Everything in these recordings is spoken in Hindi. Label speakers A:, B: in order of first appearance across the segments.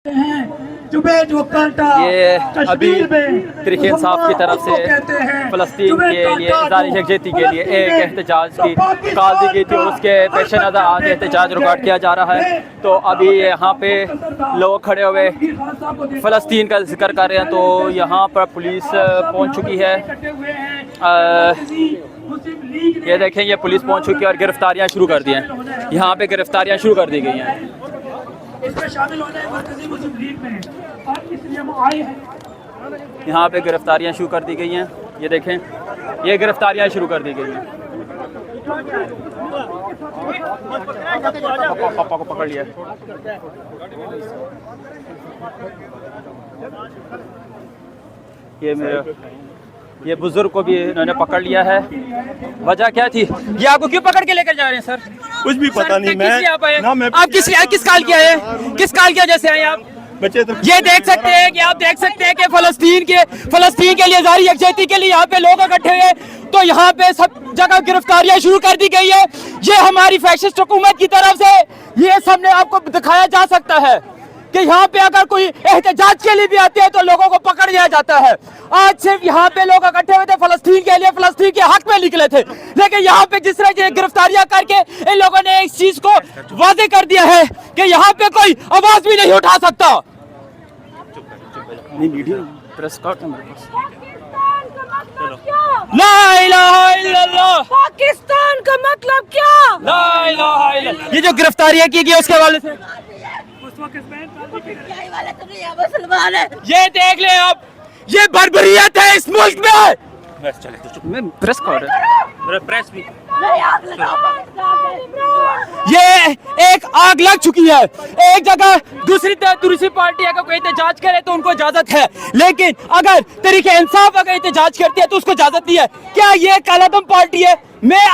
A: ये अभी तहरीक इंसाफ की तरफ से फ़लस्तीन के लिए इज़हार यकजहती के लिए एक एहतजाज की कॉल दी गई थी और उसके पेश नज़र आज एहतजाज रिकॉर्ड किया जा रहा है। तो अभी यहाँ पे लोग खड़े हुए फ़लस्तीन का जिक्र कर रहे हैं। तो यहाँ पर पुलिस पहुँच चुकी है। ये देखें, ये पुलिस पहुँच चुकी है और गिरफ्तारियाँ शुरू कर दी हैं। यहाँ पे गिरफ्तारियाँ शुरू कर दी गई हैं।
B: इसमें शामिल होने मरकज़ी मुस्लिम लीग में और इसलिए हम आए हैं।
A: यहाँ पे गिरफ्तारियाँ शुरू कर दी गई हैं। ये देखें, ये गिरफ्तारियाँ शुरू कर दी गई हैं। पापा को पकड़ लिया। ये बुजुर्ग को भी इन्होंने पकड़ लिया है। वजह क्या थी? ये आपको क्यों पकड़ के लेकर जा रहे हैं सर?
C: कुछ भी पता नहीं।
A: आप किस काल किया है? किस काल किया जैसे आए आप?
C: बच्चे तो
A: ये देख सकते हैं कि आप देख सकते हैं कि फ़लस्तीन के लिए इज़हार यकजहती के लिए यहाँ पे लोग इकट्ठे हुए। तो यहाँ पे सब जगह गिरफ्तारियां शुरू कर दी गई है। ये हमारी फैशिस्ट हुकूमत की तरफ से ये सामने आपको दिखाया जा सकता है कि यहाँ पे अगर कोई एहतजाज के लिए भी आते हैं तो लोगों को पकड़ लिया जाता है। आज सिर्फ यहाँ पे लोग इकट्ठे हुए थे फ़लस्तीन के लिए, फ़लस्तीन के हक में निकले थे, लेकिन यहाँ पे जिस तरह गिरफ्तारियां करके इन लोगों ने इस चीज को वादे कर दिया है कि यहाँ पे कोई आवाज भी नहीं उठा सकता। ला इलाहा इल्लल्लाह।
D: पाकिस्तान का मतलब क्या?
A: ला इलाहा इल्लल्लाह। ये जो गिरफ्तारियां की गई उसके हवाले से
D: मुसलमान है।
A: ये देख ले आप, ये बर्बरियत है इस मुल्क में। प्रेस कौन है? प्रेस भी। ये एक आग लग चुकी है। एक जगह दूसरी पार्टी अगर कोई एहतजाज करे तो उनको इजाजत है, लेकिन अगर तहरीक इंसाफ अगर एहतजाज करती है तो उसको इजाजत नहीं है। क्या ये कालादम पार्टी है? मैं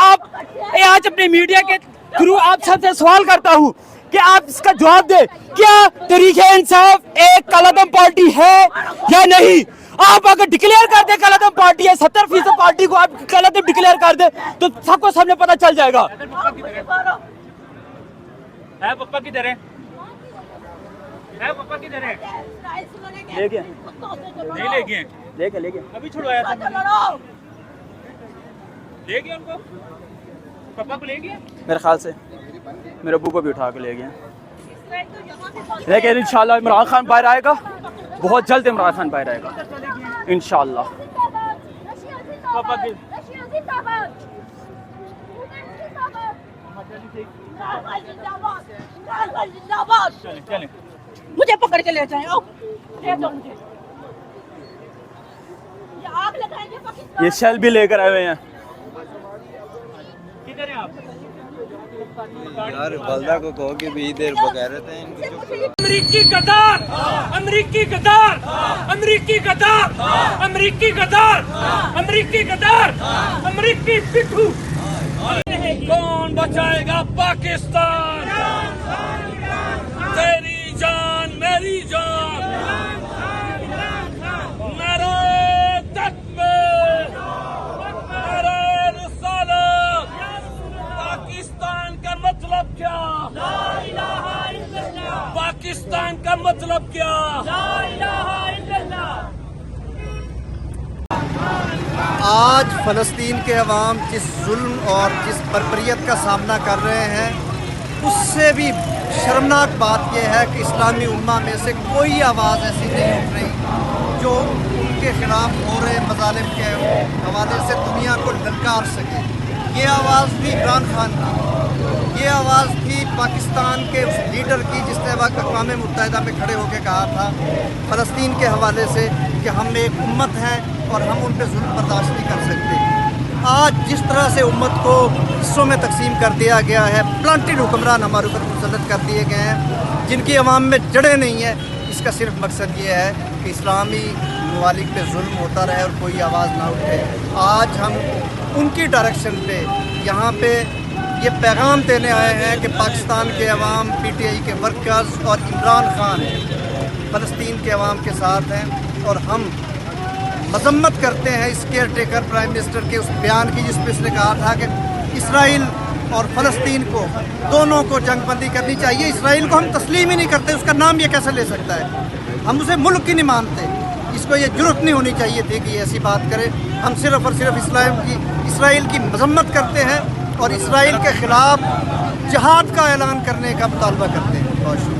A: आज अपने मीडिया के थ्रू आप सबसे सवाल करता हूँ कि आप इसका जवाब दे। क्या तहरीक इंसाफ एक कालादम पार्टी है या नहीं? आप अगर डिक्लेयर कर दे कालादम पार्टी है, 70% पार्टी को आप कालादम डिक्लेयर कर दे तो सबको सामने पता चल जाएगा। है पप्पा किधर है? पप्पा किधर है? ले गए? नहीं ले गए? ले गए अभी छुड़वाया था। ले गए उनको? पापा को ले गए मेरे ख्याल से। मेरे अब्बू को भी उठा के ले गए। लेकिन इंशाल्लाह इमरान खान बाहर आएगा, बहुत जल्द इमरान खान बाहर आएगा इंशाल्लाह।
D: मुझे पकड़ के ले जाए। मुझे ये आग लगाएंगे पाकिस्तान।
A: ये शेल भी लेकर आए हुए हैं। किधर हैं आप?
E: यार बल्दा को कहो कि भी देर बगैर थे।
B: अमरीकी गद्दार, अमरीकी गद्दार, अमरीकी गद्दार, अमरीकी गद्दार, अमरीकी गद्दार, अमरीकी पिट्ठू। कौन बचाएगा पाकिस्तान? तेरी जान मेरी जान। नारे तकबीर, नारे रिसालत। पाकिस्तान का मतलब क्या? ला इलाहा इल्लल्लाह। पाकिस्तान का मतलब क्या? ला इलाहा इल्लल्लाह।
F: आज फ़लस्तीन के अवाम जिस जुल्म और जिस बर्बरियत का सामना कर रहे हैं, उससे भी शर्मनाक बात यह है कि इस्लामी उम्मा में से कोई आवाज़ ऐसी नहीं उठ रही जो उनके ख़िलाफ़ हो रहे मज़ालिम के हवाले से दुनिया को ललकार सके। ये आवाज़ थी इमरान खान की, ये आवाज़ थी पाकिस्तान के उस लीडर की जिसने वक्त अक़वाम मुत्तहिदा में खड़े होकर कहा था फ़लस्तीन के हवाले से कि हम एक उम्मत हैं और हम उन पर जुल्म बर्दाश्त नहीं कर सकते। आज जिस तरह से उम्मत को हिस्सों में तकसीम कर दिया गया है, प्लांटेड हुक्मरान हमारे ऊपर मुसल्लत कर दिए गए हैं जिनकी अवाम में जड़ें नहीं है, इसका सिर्फ मकसद ये है कि इस्लामी ममालिक पे जुल्म होता रहे और कोई आवाज़ ना उठे। आज हम उनकी डायरेक्शन पे यहाँ पे ये पैगाम देने आए हैं कि पाकिस्तान के अवाम, PTI के वर्कर्स और इमरान खान फ़लस्तीन के अवाम के साथ हैं और हम मजम्मत करते हैं इस केयर टेकर प्राइम मिनिस्टर के उस बयान की जिसमें इसने कहा था कि इसराइल और फ़लस्तीन को, दोनों को जंगबंदी करनी चाहिए। इसराइल को हम तस्लीम ही नहीं करते, उसका नाम ये कैसे ले सकता है? हम उसे मुल्क ही नहीं मानते। इसको ये जुर्रत नहीं होनी चाहिए थी कि ये ऐसी बात करे। हम सिर्फ़ और सिर्फ इसराइल की मजम्मत करते हैं और इसराइल के ख़िलाफ़ जिहाद का ऐलान करने का मुतालबा करते हैं। बहुत शुक्रिया।